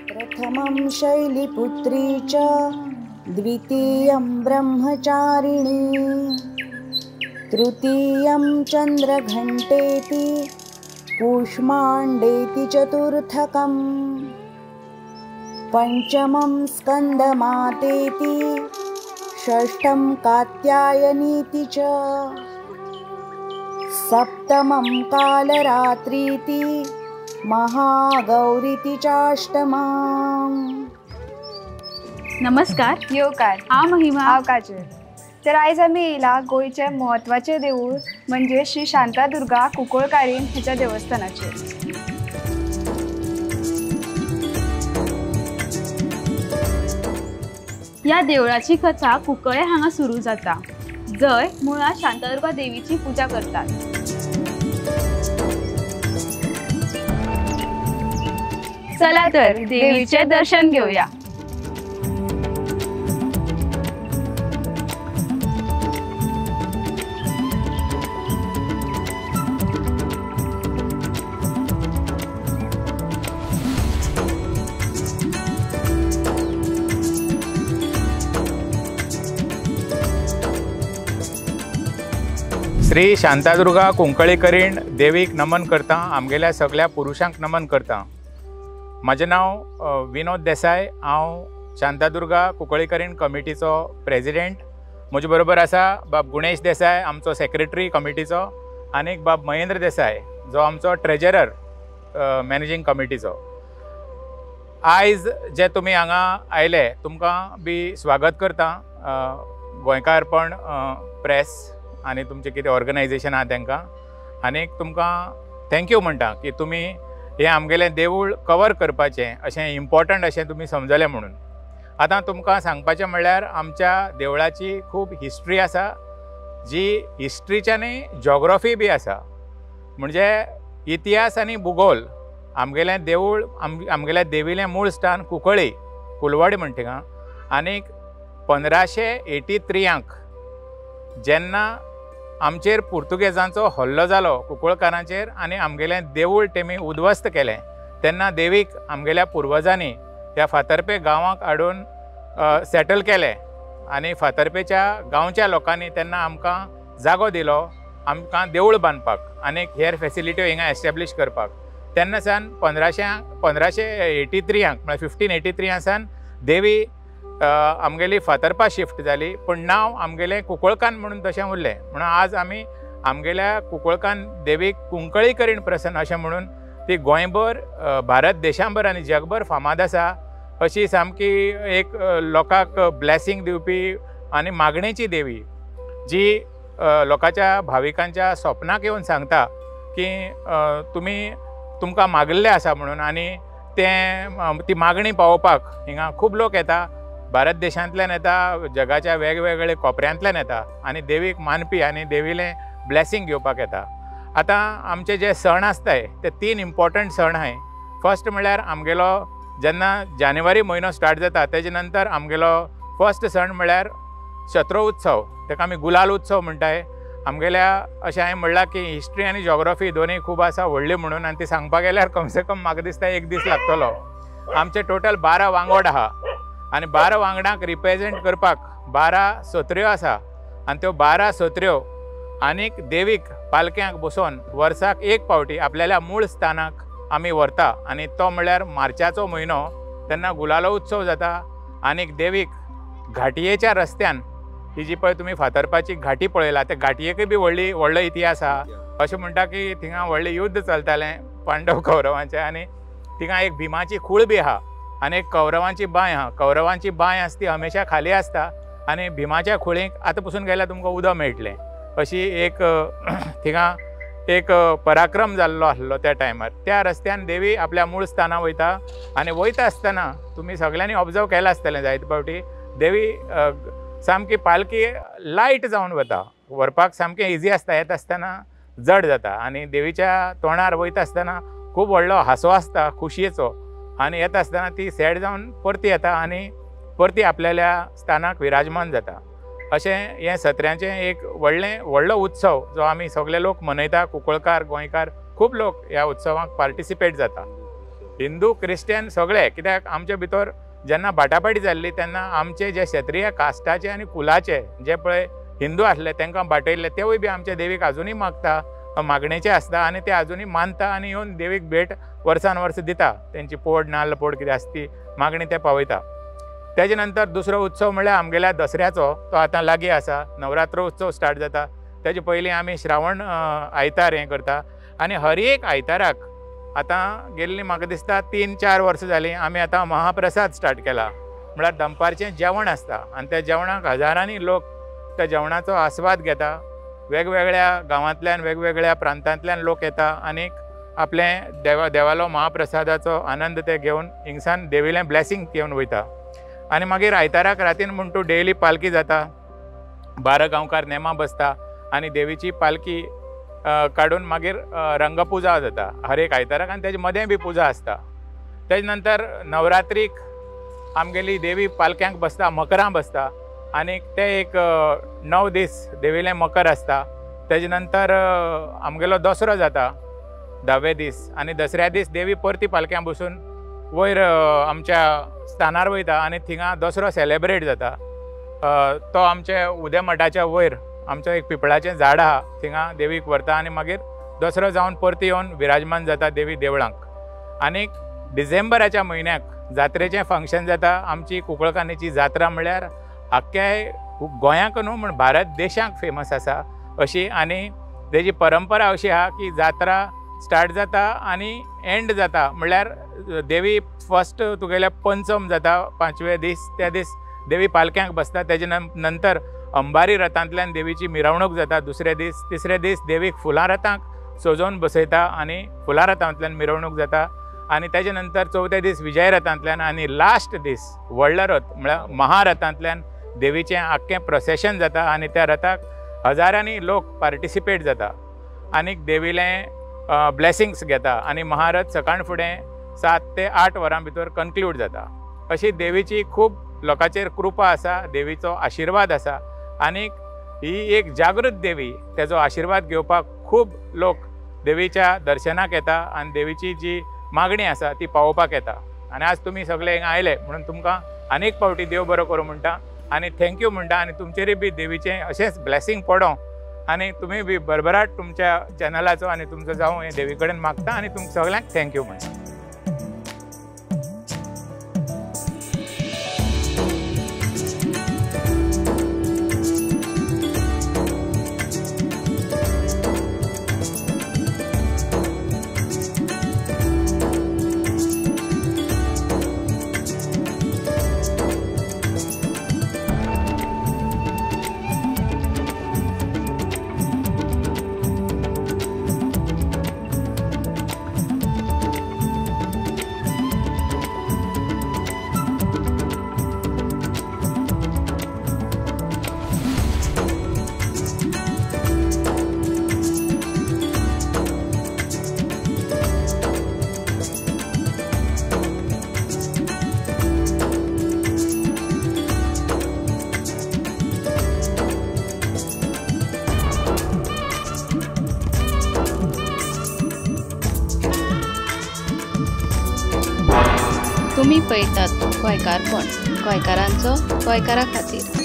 प्रथमं शैलपुत्री च द्वितीयं ब्रह्मचारिणी तृतीयं चन्द्रघण्टेति कूष्माण्डेति चतुर्थकं पंचमं स्कन्दमातेति षष्ठं कात्यायनीति च सप्तमं कालरात्रीति महागौरीति चाष्टमम्। नमस्कार, येवकार, हांव महिमा, हांव काजल। तर आयज आमी येयला गोंयचे म्हत्वाचे देवूळ म्हणजे श्री शांतादुर्गा कुंकळकारीण हेच्या देवस्थानाचेर। या देवळाची कथा कुंकळे हांगा सुरू जाता, जय मुळात शांतादुर्गा देवीची पूजा करतात। चला तर देवीचे दर्शन घेऊया। श्री शांतादुर्गा कुंकळीकरीण देवीक नमन करता, आमगेल्या सगळ्या पुरुषांक नमन करता। माझे नाव विनोद देसाई, हांव शांतादुर्गा कुंकळीकरीण कमिटीचो प्रेसिडेंट। म्हजे बरोबर आसा बाब गुणेश देसाई, आमचो सेक्रेटरी कमिटीचो, आनीक बाब महेंद्र देसाई जो आमचो ट्रेजरर मॅनेजिंग कमिटीचो। आयज जे तुमी हांगा आयले तुमकां बी स्वागत करता, गोंयकारपण प्रेस आनी तुमचे कितें ऑर्गनायजेशन आहा तांकां, आनीक तुमकां थँक्यू म्हणटा की तुमी हे आमगेलें देवूळ कवर करपाचें अशें इम्पॉर्टंट अशें तुमी समजलें म्हणून। आतां तुमकां सांगपाचें म्हणल्यार आमच्या देवळाची खूब हिस्ट्री आसा, जी हिस्ट्रीच्यानी जॉग्रफी बी आसा, म्हणजे इतिहास आनी भूगोल। आमगेलें देवूळ आमगेल्या देवीलें मूळ स्थान कुंकळी, कुलवाडी म्हण थिंगा, आनीक 1583 जेन्ना आमचेर पुर्तुगेजांचो हल्लो जालो कुंकळकारांचेर आनी आमगेलें देवूळ तेमी उद्ध्वस्त केलें, तेन्ना देवीक आमगेल्या पुर्वजांनी त्या फातर्पे गांवांक हाडून सेटल केलें आनी फातर्पेच्या गांवच्या लोकांनी तेन्ना आमकां जागो दिलो आमकां देवूळ बांदपाक आनीक हेर फेसिलिट्यो हिंगा एस्टॅब्लीश करपाक। तेन्ना सावन 1583 म्हळ्यार 1583 सावन देवी आमगेली फातर्पा शिफ्ट जाली, पण नांव आमगेलें कुंकळकान म्हणून तशें उरलें। म्हणून आज आमी आमगेल्या कुंकळकान देवीक कुंकळीकरीण प्रसन्न अशें म्हणून ती गोंयभर, भारत देशांभर आनी जगभर फामाद आसा। अशी सामकी एक लोकांक ब्लेसिंग दिवपी आनी मागणेची देवी, जी लोकांच्या भाविकांच्या स्वप्नाक येवन सांगता की तुमकां मागल्लें आसा म्हणून, आनी ती मागणी पावोवपाक हिंगा खूब लोक येता, भारत देशांतल्यान येता, जगाच्या वेगवेगळे कोपऱ्यांतल्यान येता आनी देवीक मानपी आनी देवीलें ब्लेसिंग घेवपाक येता। आतां आमचे जे सण आसताय ते 3 इम्पॉर्टंट सण आहाय। फर्स्ट म्हळ्यार आमगेलो जेन्ना जानेवारी म्हयनो स्टार्ट जाता तेजे नंतर आमगेलो फर्स्ट सण म्हळ्यार शत्रू उत्सव, ताका आमी गुलाल उत्सव म्हणटाय। आमगेल्या अशें हांवें म्हणलां की हिस्ट्री आनी जॉग्रफी दोनूय खूब आसा व्हडली म्हणून, आनी ती सांगपाक गेल्यार कम से कम म्हाका दिसता 1 दीस लागतलो। आमचे टोटल 12 वांगड आहा आनी 12 वांगडांक रिप्रेजेंट करपाक 12 सत्र्यो आसा, आनी त्यो 12 सत्र्यो आनीक देवीक पालक्यांक बसोवन वर्साक एक पावटी आपल्याल्या मूळ स्थानाक आमी व्हरता, आनी तो म्हळ्यार मार्चाचो म्हयनो, तेन्ना गुलालो उत्सव जाता। आनीक देवीक घाटयेच्या रस्त्यान, ही जी पळय तुमी फातर्पाची घाटी पळयला, त्या घाटयेकय बी व्हडलो इतिहास आहा। अशें म्हणटा की थिंगा व्हडलें युद्ध चलतालें पांडव कौरवांचें, आनी थिंगा एक भिमाची खूळ बी आहा आनी एक कौरवांची बांय आहा। कौरवांची बांय आसता ती हमेशा खाली आसता आनी भिमाच्या खुळीक आतां पसून गेल्यार तुमकां उदक मेळटलें, अशी एक थिंगा एक पराक्रम जाल्लो आसलो त्या टायमार। त्या रस्त्यान देवी आपल्या मूळ स्थाना वयता आनी वयता आसतना तुमी सगळ्यांनी ऑब्जर्व केलां आसतलें जायते फावटी, देवी सामकी पालकी लायट जावन वता, व्हरपाक सामकें इजी आसता, येता आसतना जड जाता, आनी देवीच्या तोंडार वयता आसतना खूब व्हडलो हांसो आसता खुशयेचो, आनी येता आसतना ती सॅड जावन परती येता आनी परती आपल्याल्या स्थानाक विराजमान जाता। अशें हें सत्र्याचें एक व्हडलो उत्सव जो आमी सगळे लोक मनयता, कुंकळकार, गोंयकार खूब लोक ह्या उत्सवाक पार्टिसिपेट जाता। हिंदू क्रिस्टियन सगळे, कित्याक आमचे भितर जेन्ना बाटाबाटी जाल्ली तेन्ना आमचे जे क्षत्रीय कास्टाचे आनी कुलाचे जे पळय हिंदू आसले तांकां बाटयल्ले तेवूय बी आमच्या देवीक आजुनूय मागता, मागणेचे आसता आनी ते आजुनूय मानता आनी येवन देवीक भेट वर्सान वर्स दिता. तेंची पोड नाल्ल पोड कितें आसता ती मागणी ते पावयता. तेजे नंतर दुसरो उत्सव म्हणल्यार आमगेल्या दसऱ्याचो, तो आतां लागीं आसा. नवरात्र उत्सव स्टार्ट जाता. तेजे पयलीं आमी श्रावण आयतार हें करता आनी हर एक आयताराक आतां गेल्लीं म्हाका दिसता 3-4 वर्सां जालीं आमी आतां महाप्रसाद स्टार्ट केला. म्हळ्यार दनपारचें जेवण आसता आनी त्या जेवणाक हजारांनी लोक त्या जेवणाचो आस्वाद घेता. वेगवेगळ्या गांवांतल्यान वेगवेगळ्या प्रांतांतल्यान लोक येता आनीक आपलें देवालो महाप्रसादाचो आनंद ते घेवन हिंगसान देविलें ब्लेसिंग घेवन वयता. आनी मागीर आयताराक रातीन म्हण तूं डेली पालकी जाता. 12 गांवकार नेमां बसता आनी देवीची पालकी काडून मागीर रंगपुजा जाता हर एक आयताराक आनी तेजे मदें बी पुजा आसता. तेजे नंतर नवरात्रीक आमगेली देवी पालक्यांक बसता, मकरां बसता आनीक ते एक 9 दीस देविलें मकर आसता. तेजे नंतर आमगेलो दसरो जाता 10वे दीस आनी दसऱ्या दीस देवी परती पालक्यां बसून वयर आमच्या स्थानार वयता आनी थिंगा दसरो सेलेब्रेट जाता. तो आमचे उदे मठाच्या वयर आमचो एक पिपळाचें झाड आहा, थिंगा देवीक व्हरता आनी मागीर दसरो जावन परती येवन विराजमान जाता देवी देवळांक. आनीक डिसेंबराच्या म्हयन्याक जात्रेचें फंक्शन जाता. आमची कुंकळकान्नीची जात्रा म्हळ्यार आख्ख्या गोंयाक न्हू म्हण भारत देशाक फेमस आसा अशी. आनी तेजी परंपरा अशी आहा की जात्रा स्टार्ट जाता आनी एंड जाता म्हळ्यार देवी फर्स्ट तुगेल्या पंचम जाता 5वे दीस, त्या दीस देवी पालक्यांक बसता. तेजे नंतर अंबारी रथांतल्यान देवीची मिरवणूक जाता. दुसरे दीस, तिसरे दीस देवीक फुलां रथांक सजोवन बसयता आनी फुलां रथांतल्यान मिरवणूक जाता. आनी तेजे नंतर 4थ्या दीस विजय रथांतल्यान आनी लास्ट दीस व्हडलो रथ म्हळ्यार महारथांतल्यान देवीचें आख्खें प्रोसेशन जाता आनी त्या रथाक हजारांनी लोक पार्टिसिपेट जाता आनीक देविलें ब्लेसिंग्स घेता आनी महारथ सकाळ फुडें 7 ते 8 वरां भितर कन्क्लूड जाता. अशी देवीची खूब लोकांचेर कृपा आसा, देवीचो आशिर्वाद आसा आनीक ही एक जागृत देवी. तेजो आशिर्वाद घेवपाक खूब लोक देवीच्या दर्शनाक येता आनी देवीची जी मागणी आसा ती पावोवपाक येता. आनी आज तुमी सगळे हिंगा आयले म्हणून तुमकां आनीक फावटी देव बरो करूं म्हणटा आनी थँक्यू म्हणटा आनी तुमचेरय बी देवीचें अशेंच ब्लेसिंग पडो आनी तुमी बी भरभराट तुमच्या चॅनलाचो आनी तुमचो जावं हें देवी कडेन मागता आनी तुमकां सगळ्यांक थँक्यू म्हणटा. तुम्ही पळयतात गोंयकारपण, गोंयकारांचो गोंयकारा खातीर.